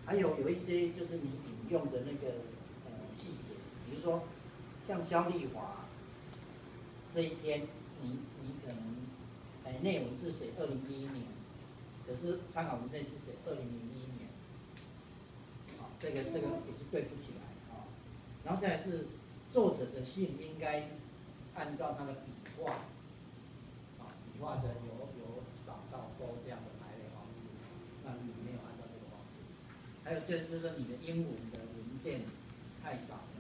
还有一些就是你引用的那个细节，比如说像肖丽华这一篇，你可能内文是写2011年，可是参考文献是写2001年，啊，这个也是对不起来啊。然后再来是作者的信应该按照他的笔画，啊，笔画的有少到多这样的排列方式，那你没有按照这个方式。还有就是说你的英文的文献太少了，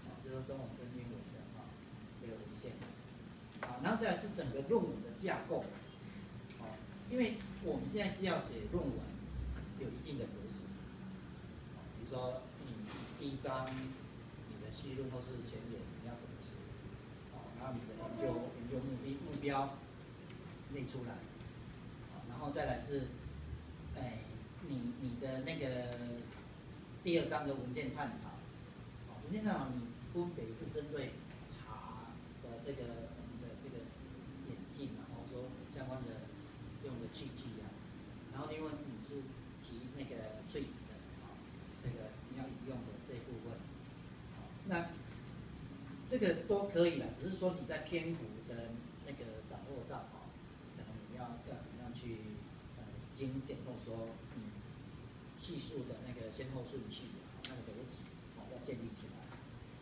啊，就是中文跟英文的啊这个文献，啊，然后再来是整个论文的架构，啊，因为我们现在是要写论文，有一定的格式，啊，比如说你第一章你的序论或是前言你要怎么写，啊，然后你的研究目标列出来，啊，然后再来是，你的那个第2章的文件探讨，啊，文件探讨你分别是针对茶的这个我们的这个演进，然后说相关的用的器具啊，然后另外你是提那个萃取的啊，这个你要引用的这一部分，啊，那这个都可以了，只是说你在篇幅的那个掌握上啊，可能你要怎么样去精简或说叙述的那个先后顺序啊，那个逻辑啊要建立起来。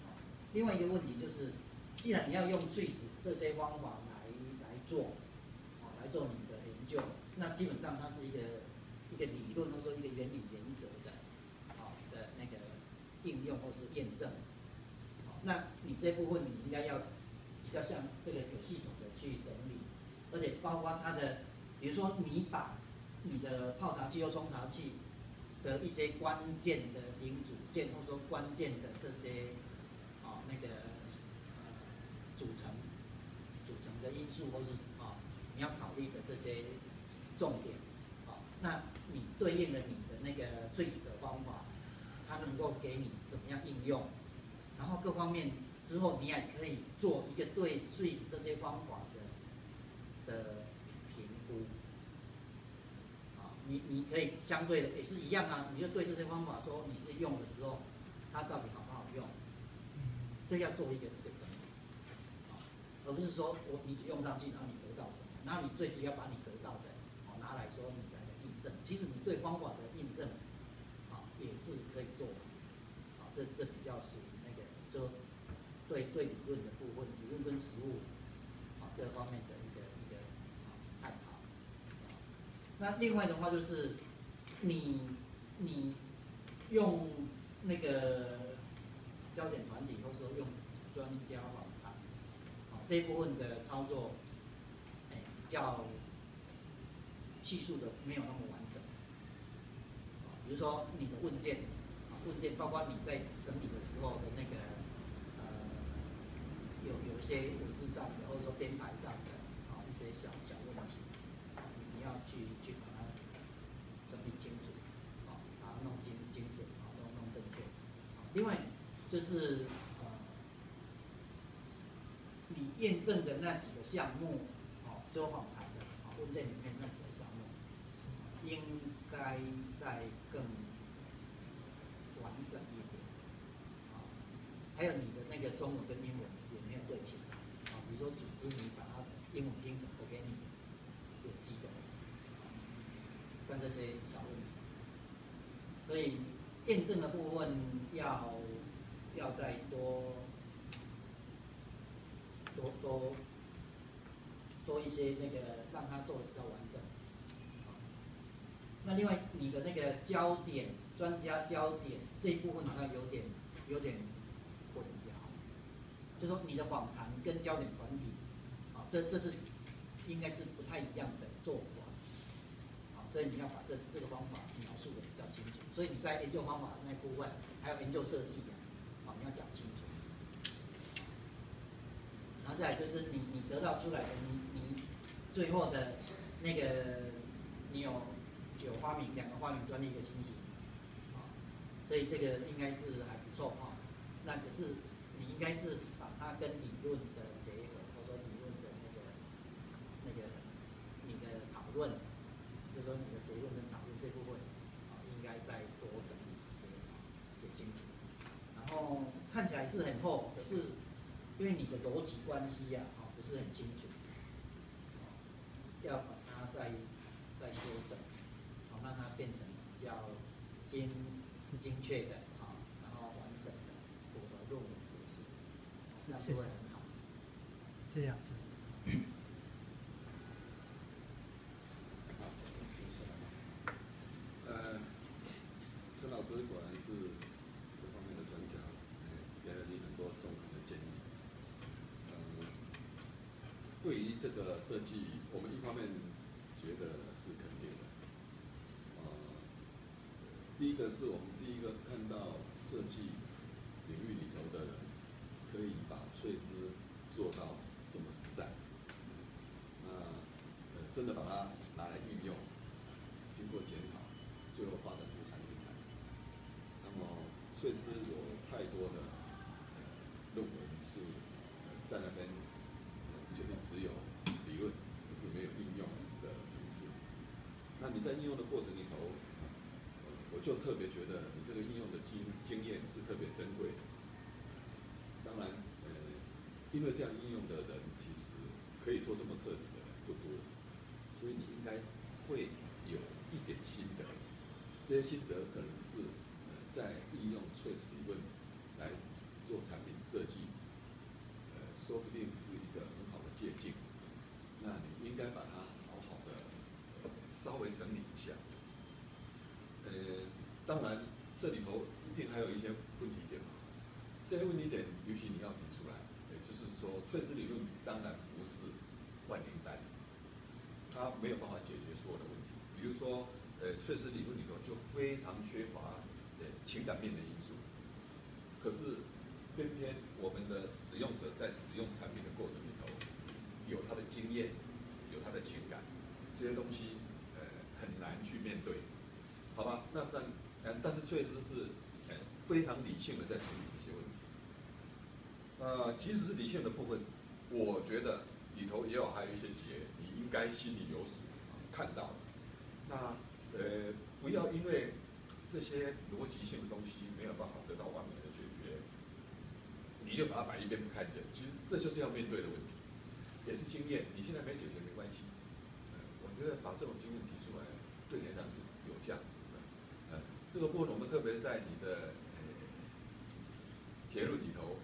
啊，另外一个问题就是，既然你要用TRIZ这些方法来做，啊，来做你的研究，那基本上它是一个理论或者说一个原理原则的，啊的那个应用或是验证。那你这部分你应该要比较像这个有系统的去整理，而且包括它的，比如说你把你的泡茶器或冲茶器的一些关键的零组件，或者说关键的这些那个组成的因素，或是你要考虑的这些重点，那你对应了你的那个TRIZ的方法，它能够给你怎么样应用？然后各方面之后，你也可以做一个对TRIZ这些方法的评估，啊，你可以相对的也是一样啊，你就对这些方法说你是用的时候，它到底好不好用，这要做一个整理，啊，而不是说你用上去，然后你得到什么，然后你最主要把你得到的拿来说你来印证，其实你对方法的印证，也是可以做的，这比较属于那个就对理论的部分，理论跟实务这方面的一个探讨。那另外的话就是你用那个焦点团体，或者说用专家访谈，这一部分的操作，比较叙述的没有那么完整。比如说你的问件，包括你在整理的时候的那个有一些文字上的，或者说编排上的一些小问题，你要去把它整理清楚，把它弄精准，弄正确。另外就是你验证的那几个项目，就访谈的问卷里面那几个项目，应该再更完整一点。还有你的那个中文跟英文也没有对齐，比如说组织你把它英文拼成 organic 有机的，像这些小问题，所以验证的部分要再多一些那个让它做的比较完整。那另外你的那个焦点专家焦点这一部分好像有点混淆，就说你的访谈跟焦点团体，这是应该是不太一样的做法，所以你要把这个方法描述的比较清楚。所以你在研究方法那部分，还有研究设计你要讲清楚。然后再来就是你得到出来的你最后的那个你有发明2个发明专利1个新型，所以这个应该是还不错那可是你应该是把它跟理论的结合，或者说理论的那个你的讨论，就是说你的结论跟讨论这部分应该再来是很厚，可是因为你的逻辑关系呀、不是很清楚，要把它再修整，让它变成比较精确的然后完整的符合论文格式，那就会很好。谢谢老师。陈老师果然是这方面的专家，给了你很多中肯的建议。对于这个设计，我们一方面觉得是肯定的。第一个是我们第一个看到设计领域里头的人，可以把翠丝做到这么实在。真的把它拿来运用，经过检讨，最后发展出产品来。那么翠丝有太多的论文是在那边就是只有理论，可是没有应用的层次。那你在应用的过程里头，我就特别觉得你这个应用的经验是特别珍贵的。当然，因为这样应用的人其实可以做这么彻底的人不多。所以你应该会有一点心得，这些心得可能是在应用翠丝理论来做产品设计，说不定是一个很好的借鉴。那你应该把它好好的稍微整理一下。当然这里头一定还有一些问题点，这些问题点尤其你要提出来，也就是说翠丝理论当然不是万灵丹。它没有办法解决所有的问题，比如说，翠丝理论里头就非常缺乏情感面的因素。可是，偏偏我们的使用者在使用产品的过程里头，有他的经验，有他的情感，这些东西很难去面对，好吧？但是翠丝是非常理性的在处理这些问题。即使是理性的部分，我觉得里头也还有一些结。应该心里有数，看到了。那不要因为这些逻辑性的东西没有办法得到完美的解决，你就把它摆一边不看见。其实这就是要面对的问题，也是经验。你现在没解决没关系。我觉得把这种经验提出来，对你来讲是有价值的。这个部分我们特别在你的结论里头，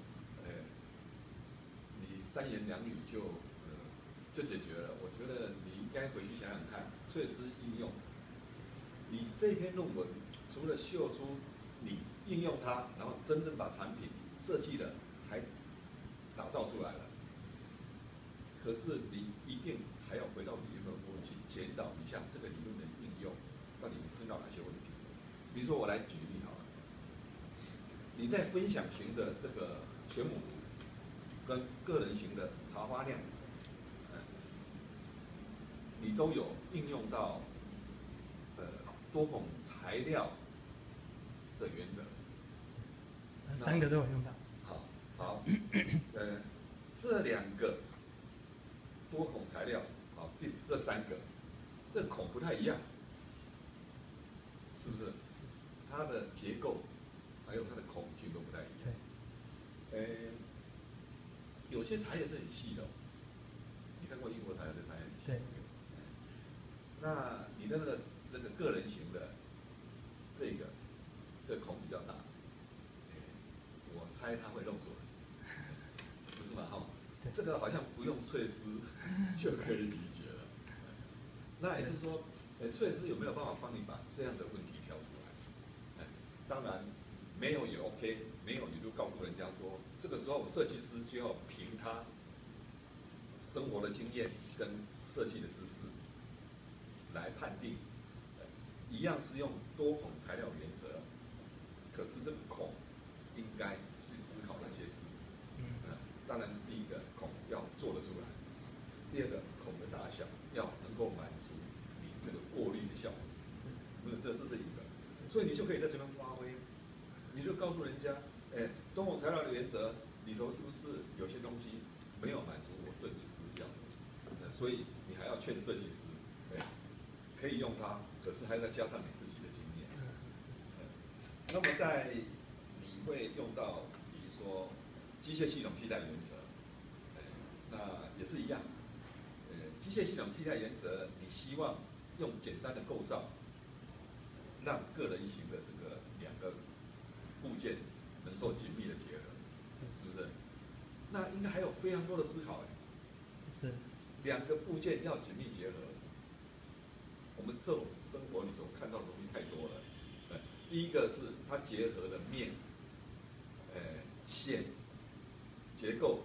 你3言2语就解决了。我觉得你应该回去想想看，翠丝应用，你这篇论文除了秀出你应用它，然后真正把产品设计了，还打造出来了，可是你一定还要回到理论的部分去检讨一下这个理论的应用到底碰到哪些问题。比如说我来举例好了，你在分享型的这个全母图跟个人型的茶花量，你都有应用到多孔材料的原则。3个都有用到。好，这2个多孔材料，这3个，这孔不太一样，是不是？它的结构还有它的孔径都不太一样。有些茶叶是很细的，你看过英国茶叶的茶叶很细。那你的这个个人型的这孔比较大，我猜它会漏水，不是吗？这个好像不用翠丝就可以理解了。那也就是说，翠丝有没有办法帮你把这样的问题挑出来？当然没有也 OK， 没有你就告诉人家说，这个时候设计师就要凭他生活的经验跟设计的知识来判定，一样是用多孔材料原则，可是这个孔应该去思考哪些事？当然第一个孔要做得出来，第二个孔的大小要能够满足你这个过滤的效果，这是一个，所以你就可以在这边发挥，你就告诉人家，多孔材料的原则里头是不是有些东西没有满足我设计师要的，所以你还要劝设计师，可以用它，可是还要加上你自己的经验。那么在你会用到，比如说说机械系统替代原则，那也是一样。机械系统替代原则，你希望用简单的构造，让个人型的这个两个部件能够紧密的结合，是不是？那应该还有非常多的思考。是。两个部件要紧密结合，我们这种生活里头看到的东西太多了。第一个是它结合的面，线结构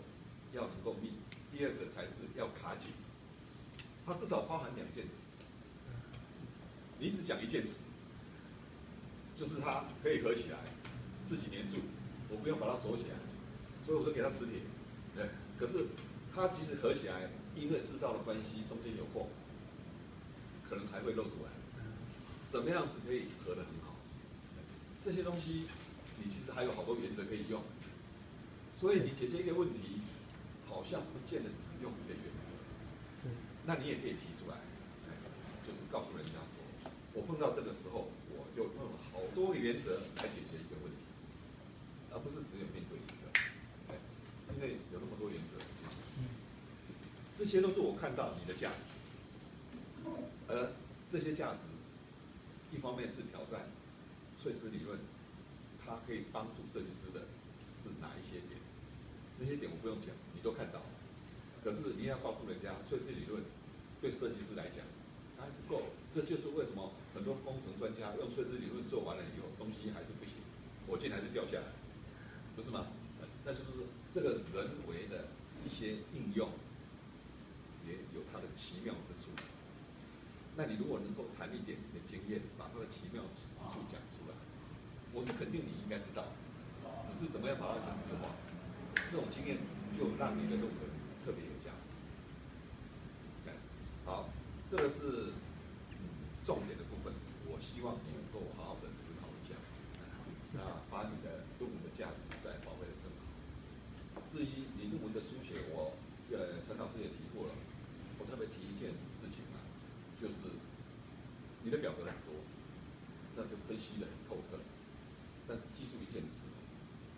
要能够密；第二个才是要卡紧。它至少包含两件事。你只讲一件事，就是它可以合起来，自己粘住，我不用把它锁起来，所以我就给它磁铁。对，可是它即使合起来，因为制造的关系，中间有缝，可能还会露出来。怎么样子可以合得很好？这些东西，你其实还有好多原则可以用。所以你解决一个问题，好像不见得只用一个原则。是。那你也可以提出来，就是告诉人家说，我碰到这个时候，我就用了好多个原则来解决一个问题，而不是只有面对一个。因为有那么多原则，是吧？这些都是我看到你的价值，而这些价值，一方面是挑战翠丝理论，它可以帮助设计师的是哪一些点？那些点我不用讲，你都看到。可是你要告诉人家，翠丝理论对设计师来讲它还不够。这就是为什么很多工程专家用翠丝理论做完了以后，东西还是不行，火箭还是掉下来，不是吗？那就是这个人为的一些应用，也有它的奇妙之处。那你如果能够谈一点你的经验，把它的奇妙之处讲出来，我是肯定你应该知道，只是怎么样把它文字化，这种经验就让你的论文特别有价值。好，这个是重点的部分，我希望你能够好好的思考一下，那把你的论文的价值再发挥得更好。至于你论文的书写，陈老师也提过了，我特别提一件事情啊，就是你的表格很多，那就分析得很透彻，但是记住一件事，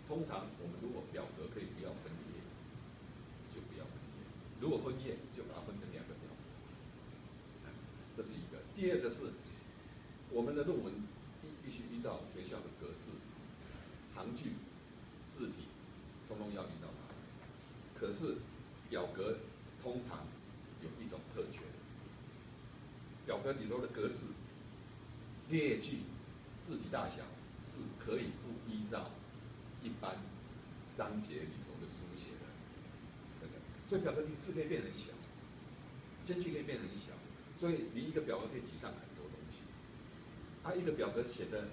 通常我们如果表格可以不要分页，就不要分页；如果分页，就把它分成两个表格。这是一个。第二个是，我们的论文必须依照学校的格式，行距、字体，通通要依照它。可是表格通常有一种特权，表格里头的格式、列句、字体大小是可以不依照一般章节里头的书写的，对不对？所以表格字可以变很小，间距可以变很小。所以你一个表格可以挤上很多东西，一个表格写的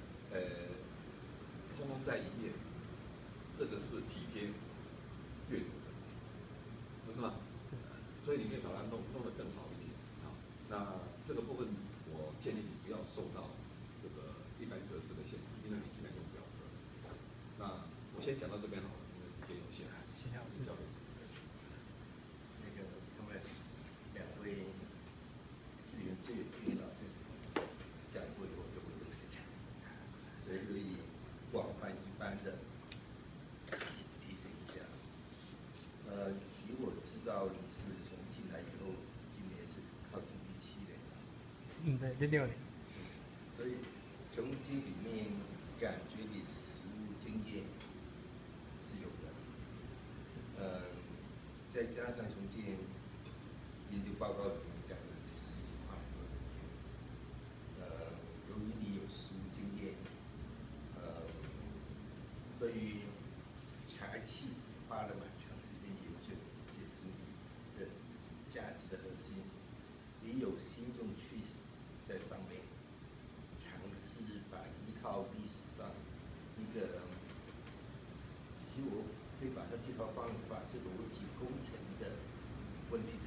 通通在一页，这个是体贴阅读者，不是吗？是。所以你可以把它弄得更好一点。好，那这个部分我建议你不要受到这个一般格式的限制，因为你尽量用表格。那我先讲到这边好了，因为时间有限，谢谢老师。交给主持人。那个他们两位。资源最有经验老师讲过以后，就会都是这样，所以可以广泛一般的提醒一下。以我知道你是从进来以后，今年是靠近第7年了。对，第6年。所以从这里面感觉你实务经验是有的。再加上从这研究报告里面讲的这事情花很多时间。由于你有实务经验，对于茶器花了蛮长时间研究，也是你的价值的核心。你有新这种趋势在上面，尝试把一套历史上一个，其实我会把它这套方法是逻辑工程的问题的